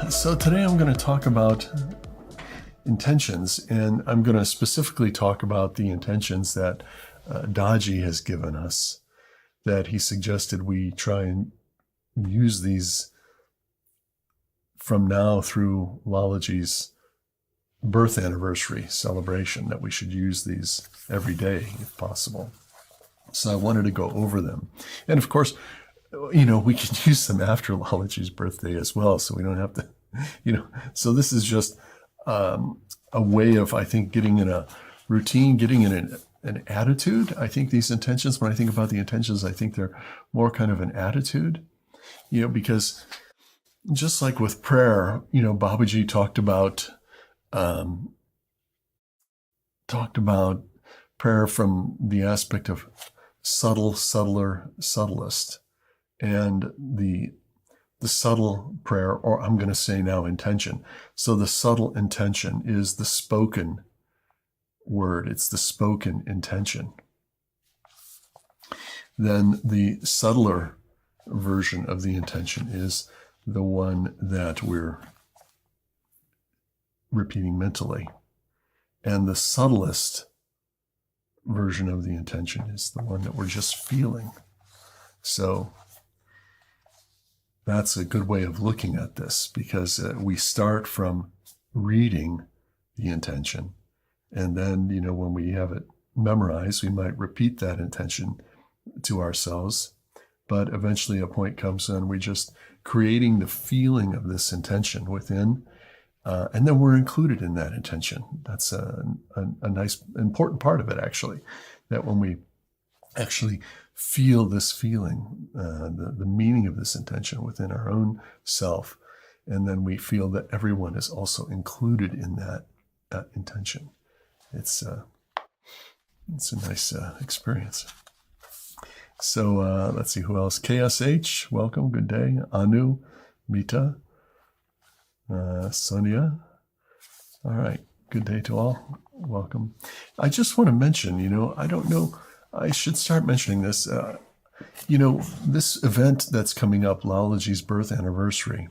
So today I'm going to talk about intentions, and I'm going to specifically talk about the intentions that Daji has given us, that he suggested we try and use these from now through Lalaji's birth anniversary celebration, that we should use these every day if possible. So I wanted to go over them. And of course, we can use them after Lalaji's birthday as well, so we don't have to, So this is just a way of, I think, getting in a routine, getting in an attitude. I think these intentions, when I think about the intentions, I think they're more kind of an attitude, because just like with prayer, Babaji talked about prayer from the aspect of subtle, subtler, subtlest. And the subtle prayer, or I'm going to say now intention. So the subtle intention is the spoken word. It's the spoken intention. Then the subtler version of the intention is the one that we're repeating mentally. And the subtlest version of the intention is the one that we're just feeling. So that's a good way of looking at this, because we start from reading the intention, and then, when we have it memorized, we might repeat that intention to ourselves, but eventually a point comes when we're just creating the feeling of this intention within, and then we're included in that intention. That's a nice, important part of it, actually, that when we actually feel this feeling, the meaning of this intention within our own self, and then we feel that everyone is also included in that intention. It's a nice experience. So let's see who else. KSH, welcome, good day. Anu, Mita, Sonia. All right, good day to all. Welcome. I just want to mention, I don't know, I should start mentioning this. This event that's coming up, Lalaji's birth anniversary,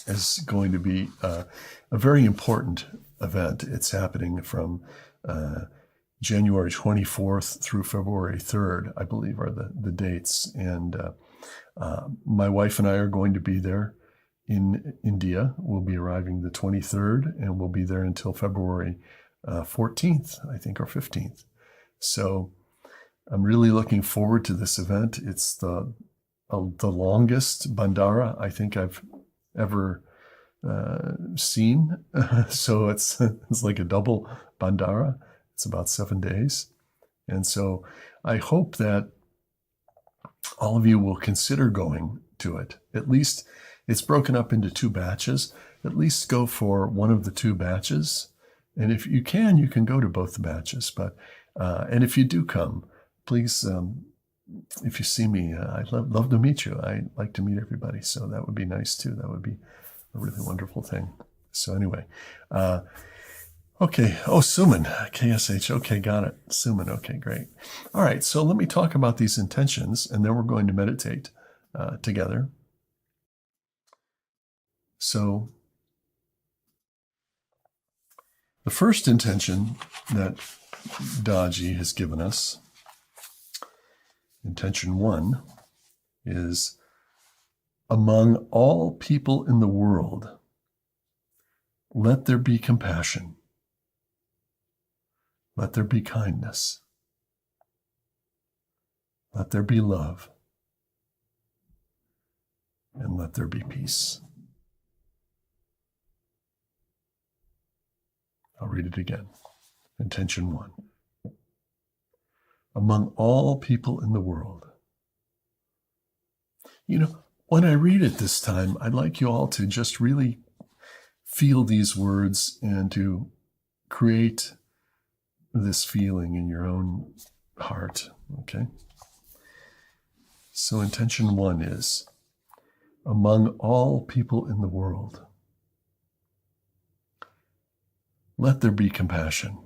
is going to be a very important event. It's happening from January 24th through February 3rd, I believe, are the dates. And my wife and I are going to be there in India. We'll be arriving the 23rd, and we'll be there until February 14th, I think, or 15th. So I'm really looking forward to this event. It's the longest bandara I think I've ever seen. So it's like a double bandara. It's about 7 days. And so I hope that all of you will consider going to it. At least it's broken up into 2 batches. At least go for one of the 2 batches. And if you can go to both the batches. But and if you do come, please, if you see me, I'd love to meet you. I like to meet everybody, so that would be nice too. That would be a really wonderful thing. So anyway, okay. Oh, Suman, KSH. Okay, got it. Suman. Okay, great. All right, so let me talk about these intentions, and then we're going to meditate together. So the first intention that Daji has given us, intention 1, is among all people in the world, let there be compassion, let there be kindness, let there be love, and let there be peace. I'll read it again. Intention 1. Among all people in the world. When I read it this time, I'd like you all to just really feel these words and to create this feeling in your own heart, okay? So intention 1 is, among all people in the world, let there be compassion.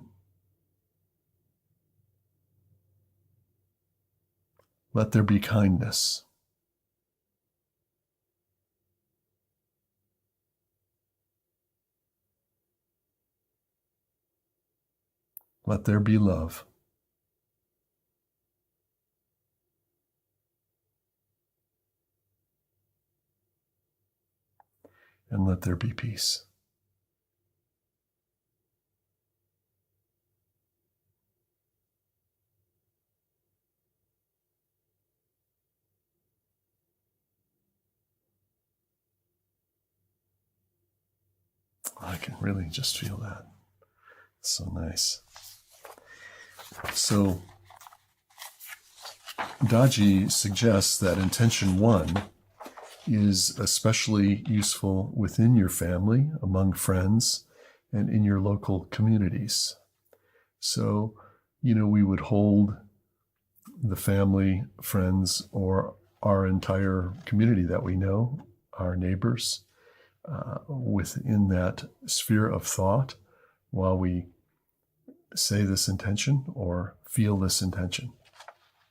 Let there be kindness. Let there be love. And let there be peace. I can really just feel that. It's so nice. So, Daji suggests that intention 1 is especially useful within your family, among friends, and in your local communities. So, we would hold the family, friends, or our entire community that we know, our neighbors, within that sphere of thought while we say this intention or feel this intention.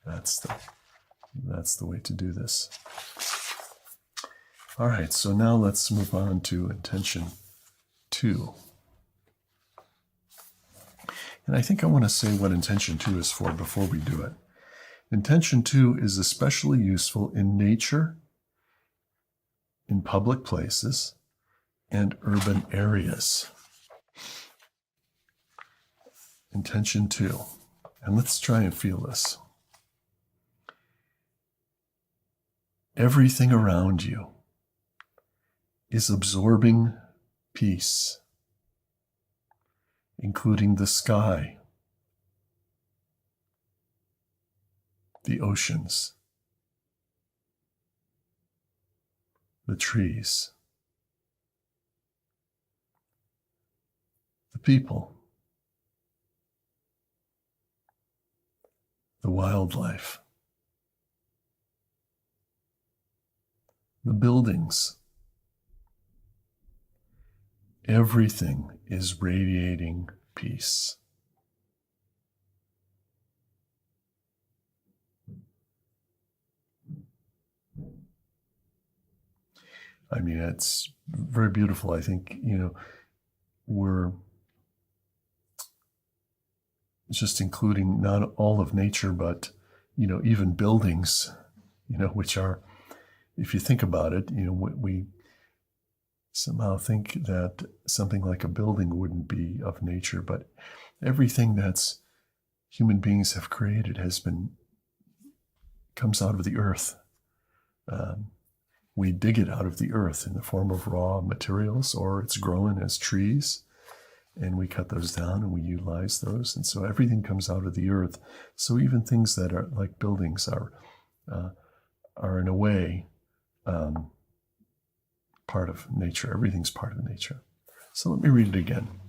That's the way to do this. All right, so now let's move on to intention 2. And I think I want to say what intention 2 is for before we do it. Intention 2 is especially useful in nature, in public places, and urban areas. Intention 2. And let's try and feel this. Everything around you is absorbing peace, including the sky, the oceans, the trees, the people, the wildlife, the buildings. Everything is radiating peace. I mean, it's very beautiful. I think, we're just including not all of nature, but, even buildings, which are, if you think about it, we somehow think that something like a building wouldn't be of nature, but everything that's human beings have created comes out of the earth. We dig it out of the earth in the form of raw materials, or it's grown as trees, and we cut those down and we utilize those. And so everything comes out of the earth. So even things that are like buildings are in a way part of nature. Everything's part of nature. So let me read it again.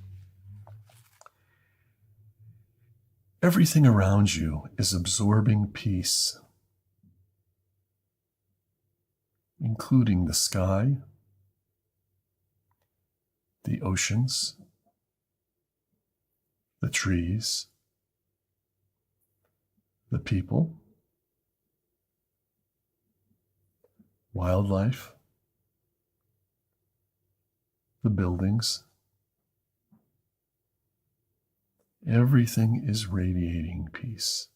Everything around you is absorbing peace, including the sky, the oceans, the trees, the people, wildlife, the buildings. Everything is radiating peace.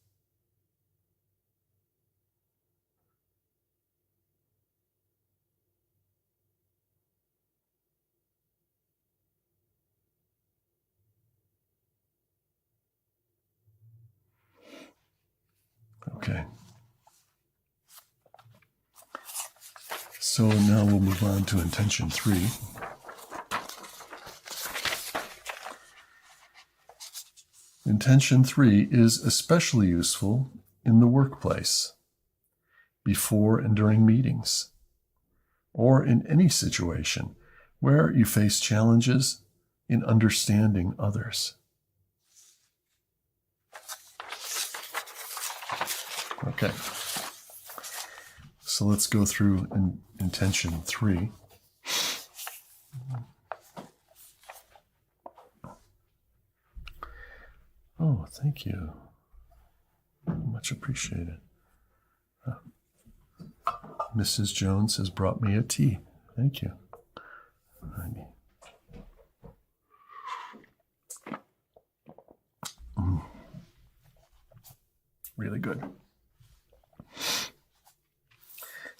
Okay. So now we'll move on to intention 3. Intention 3 is especially useful in the workplace, before and during meetings, or in any situation where you face challenges in understanding others. Okay, so let's go through intention 3. Oh, thank you. Much appreciated. Mrs. Jones has brought me a tea. Thank you.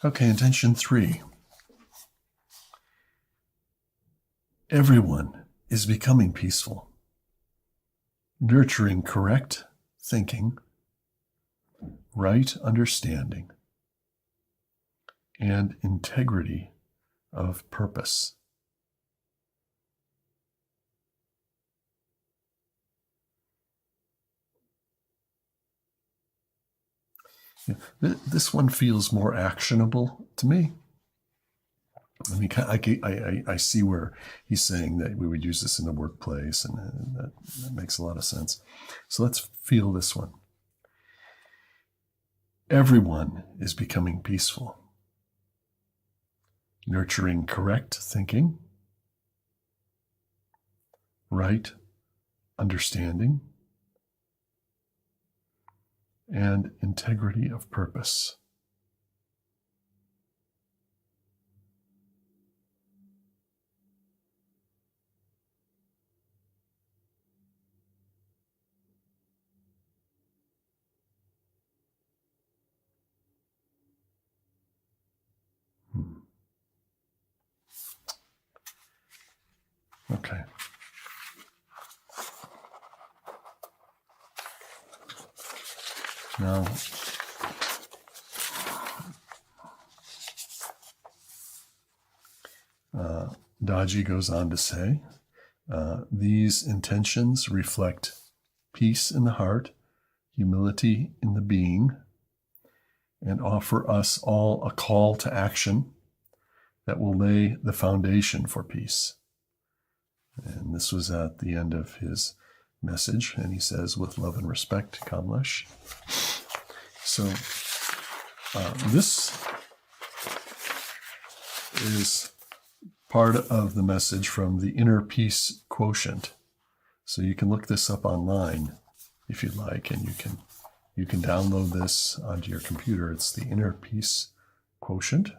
Okay, intention 3. Everyone is becoming peaceful, nurturing correct thinking, right understanding, and integrity of purpose. Yeah, this one feels more actionable to me. I mean, I see where he's saying that we would use this in the workplace, and that makes a lot of sense. So let's feel this one. Everyone is becoming peaceful, nurturing correct thinking, right understanding, and integrity of purpose. Okay. Now, Daji goes on to say, these intentions reflect peace in the heart, humility in the being, and offer us all a call to action that will lay the foundation for peace. And this was at the end of his message, and he says, with love and respect, Kamlesh. So this is part of the message from the Inner Peace Quotient. So you can look this up online if you'd like, and you can download this onto your computer. It's the Inner Peace Quotient.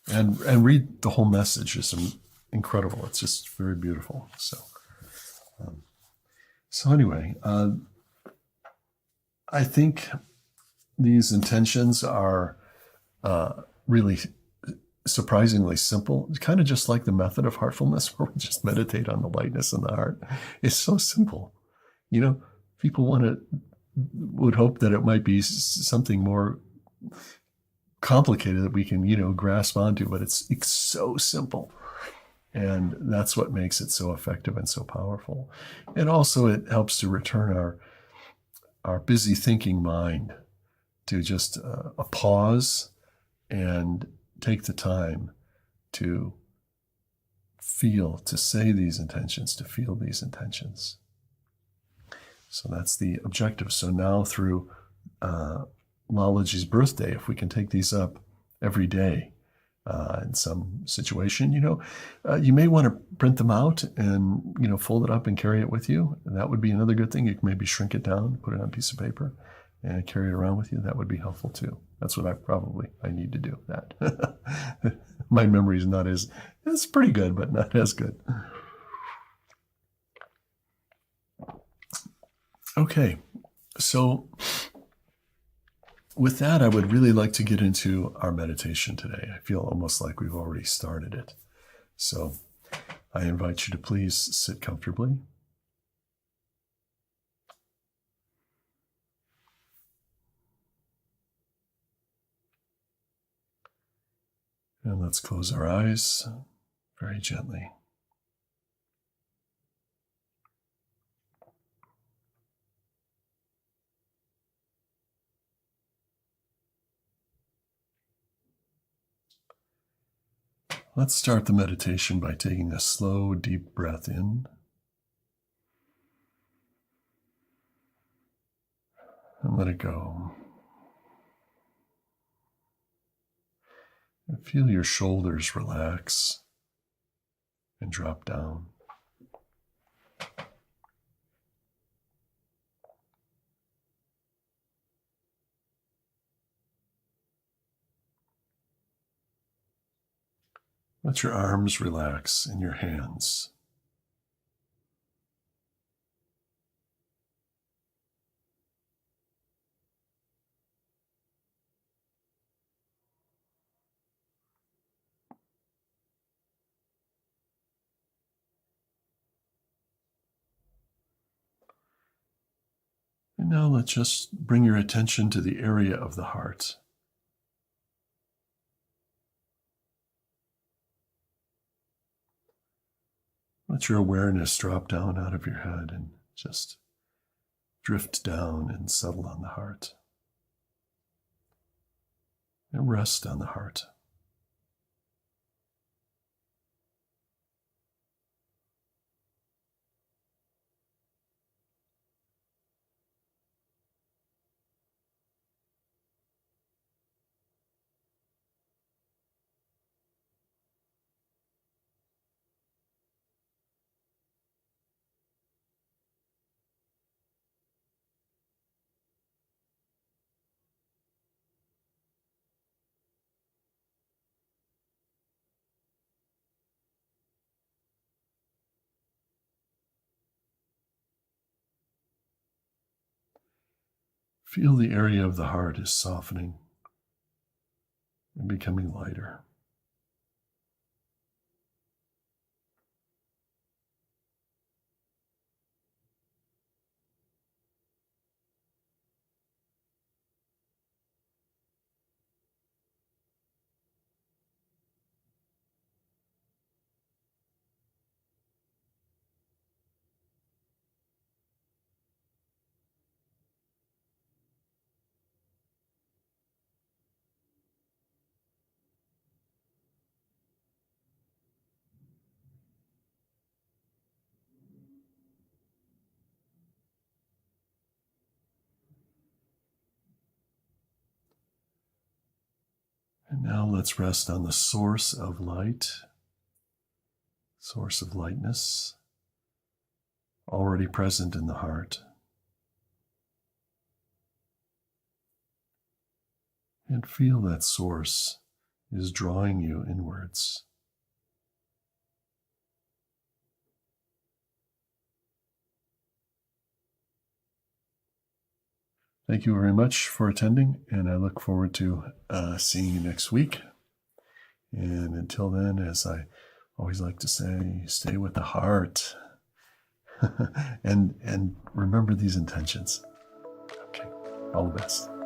And read the whole message. It's incredible. It's just very beautiful. So anyway, I think these intentions are really surprisingly simple. It's kind of just like the method of heartfulness, where we just meditate on the lightness in the heart. It's so simple. You know, people would hope that it might be something more complicated that we can, grasp onto, but it's so simple. And that's what makes it so effective and so powerful. And also it helps to return our busy thinking mind to just a pause and take the time to say these intentions, to feel these intentions. So that's the objective. So now through Lalaji's birthday, if we can take these up every day in some situation, you may want to print them out and, fold it up and carry it with you. And that would be another good thing. You can maybe shrink it down, put it on a piece of paper and carry it around with you. That would be helpful too. That's what I need to do that. My memory is it's pretty good, but not as good. Okay. So with that, I would really like to get into our meditation today. I feel almost like we've already started it. So I invite you to please sit comfortably. And let's close our eyes very gently. Let's start the meditation by taking a slow, deep breath in. And let it go. And feel your shoulders relax and drop down. Let your arms relax in your hands. And now let's just bring your attention to the area of the heart. Let your awareness drop down out of your head and just drift down and settle on the heart. And rest on the heart. Feel the area of the heart is softening and becoming lighter. And now let's rest on the source of light, source of lightness, already present in the heart. And feel that source is drawing you inwards. Thank you very much for attending, and I look forward to seeing you next week. And until then, as I always like to say, stay with the heart and remember these intentions. Okay, all the best.